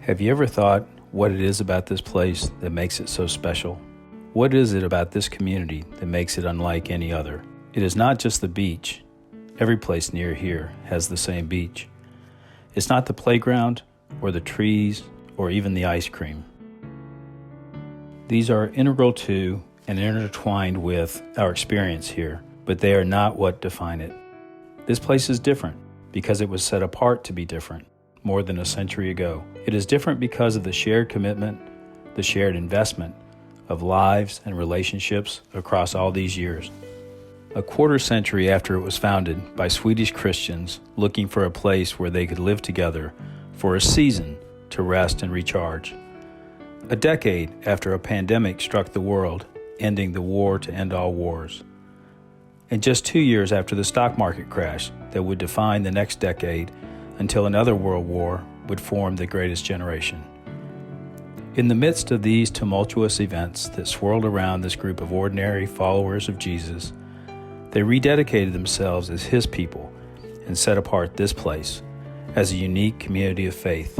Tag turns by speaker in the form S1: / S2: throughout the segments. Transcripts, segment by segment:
S1: Have you ever thought what it is about this place that makes it so special? What is it about this community that makes it unlike any other? It is not just the beach. Every place near here has the same beach. It's not the playground or the trees or even the ice cream. These are integral to and intertwined with our experience here, but they are not what define it. This place is different because it was set apart to be different more than a century ago. It is different because of the shared commitment, the shared investment of lives and relationships across all these years. A quarter century after it was founded by Swedish Christians looking for a place where they could live together for a season to rest and recharge. A decade after a pandemic struck the world, ending the war to end all wars. And just 2 years after the stock market crash that would define the next decade until another world war would form the greatest generation. In the midst of these tumultuous events that swirled around this group of ordinary followers of Jesus, they rededicated themselves as His people and set apart this place as a unique community of faith.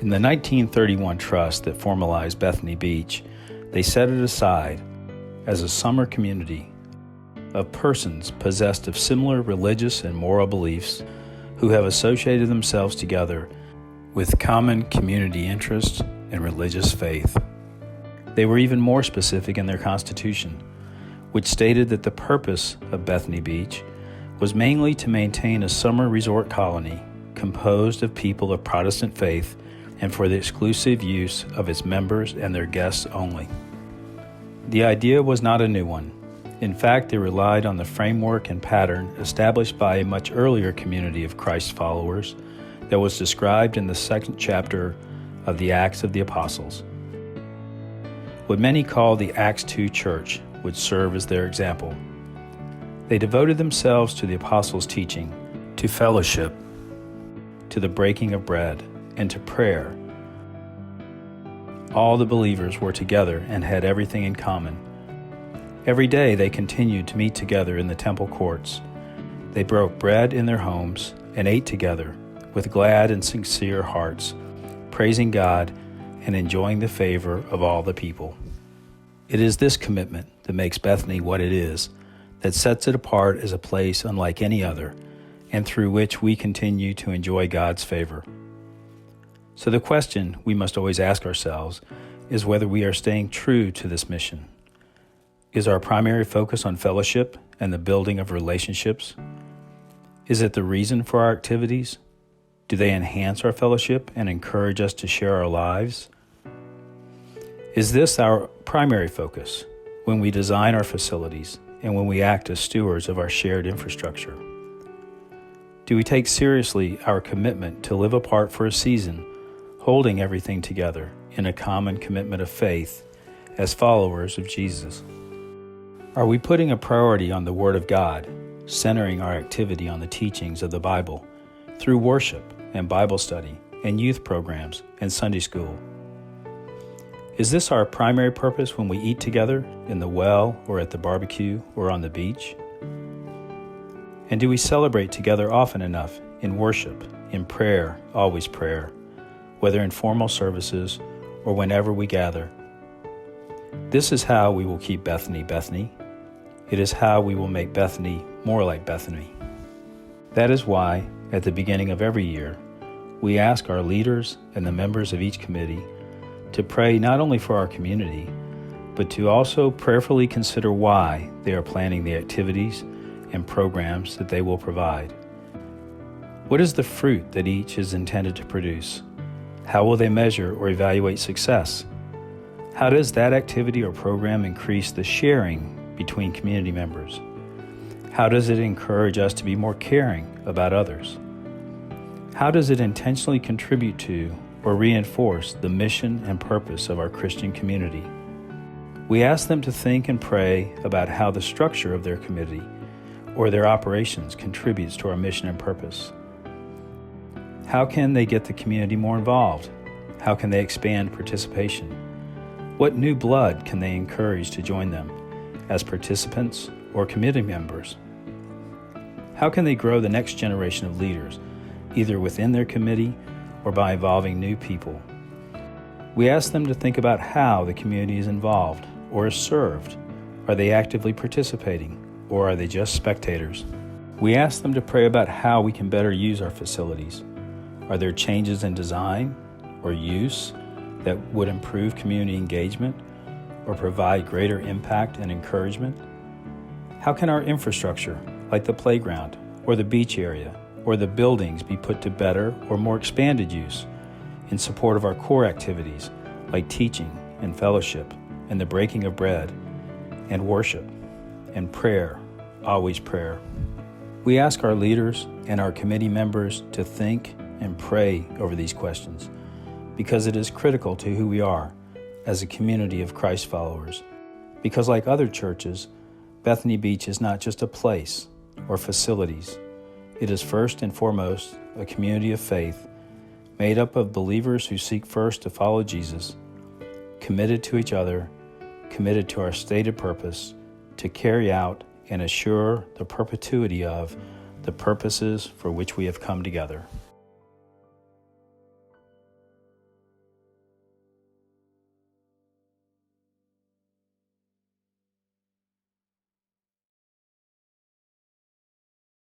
S1: In the 1931 trust that formalized Bethany Beach, they set it aside as a summer community of persons possessed of similar religious and moral beliefs who have associated themselves together with common community interests and religious faith. They were even more specific in their constitution, which stated that the purpose of Bethany Beach was mainly to maintain a summer resort colony composed of people of Protestant faith and for the exclusive use of its members and their guests only. The idea was not a new one. In fact, they relied on the framework and pattern established by a much earlier community of Christ followers that was described in the second chapter of the Acts of the Apostles. What many call the Acts 2 church would serve as their example. They devoted themselves to the apostles' teaching, to fellowship, to the breaking of bread, and to prayer. All the believers were together and had everything in common. Every day they continued to meet together in the temple courts. They broke bread in their homes and ate together with glad and sincere hearts, praising God and enjoying the favor of all the people. It is this commitment that makes Bethany what it is, that sets it apart as a place unlike any other, and through which we continue to enjoy God's favor. So the question we must always ask ourselves is whether we are staying true to this mission. Is our primary focus on fellowship and the building of relationships? Is it the reason for our activities? Do they enhance our fellowship and encourage us to share our lives? Is this our primary focus when we design our facilities and when we act as stewards of our shared infrastructure? Do we take seriously our commitment to live apart for a season, holding everything together in a common commitment of faith as followers of Jesus? Are we putting a priority on the Word of God, centering our activity on the teachings of the Bible through worship and Bible study and youth programs and Sunday school? Is this our primary purpose when we eat together in the well or at the barbecue or on the beach? And do we celebrate together often enough in worship, in prayer, always prayer, whether in formal services or whenever we gather? This is how we will keep Bethany, Bethany. It is how we will make Bethany more like Bethany. That is why, at the beginning of every year, we ask our leaders and the members of each committee to pray not only for our community, but to also prayerfully consider why they are planning the activities and programs that they will provide. What is the fruit that each is intended to produce? How will they measure or evaluate success? How does that activity or program increase the sharing between community members? How does it encourage us to be more caring about others? How does it intentionally contribute to or reinforce the mission and purpose of our Christian community? We ask them to think and pray about how the structure of their committee or their operations contributes to our mission and purpose. How can they get the community more involved? How can they expand participation? What new blood can they encourage to join them as participants or committee members? How can they grow the next generation of leaders, either within their committee or by involving new people. We ask them to think about how the community is involved or is served. Are they actively participating, or are they just spectators? We ask them to pray about how we can better use our facilities. Are there changes in design or use that would improve community engagement or provide greater impact and encouragement? How can our infrastructure, like the playground or the beach area or the buildings, be put to better or more expanded use in support of our core activities like teaching and fellowship and the breaking of bread and worship and prayer, always prayer? We ask our leaders and our committee members to think and pray over these questions because it is critical to who we are as a community of Christ followers. Because like other churches, Bethany Beach is not just a place or facilities. It is first and foremost a community of faith made up of believers who seek first to follow Jesus, committed to each other, committed to our stated purpose to carry out and assure the perpetuity of the purposes for which we have come together.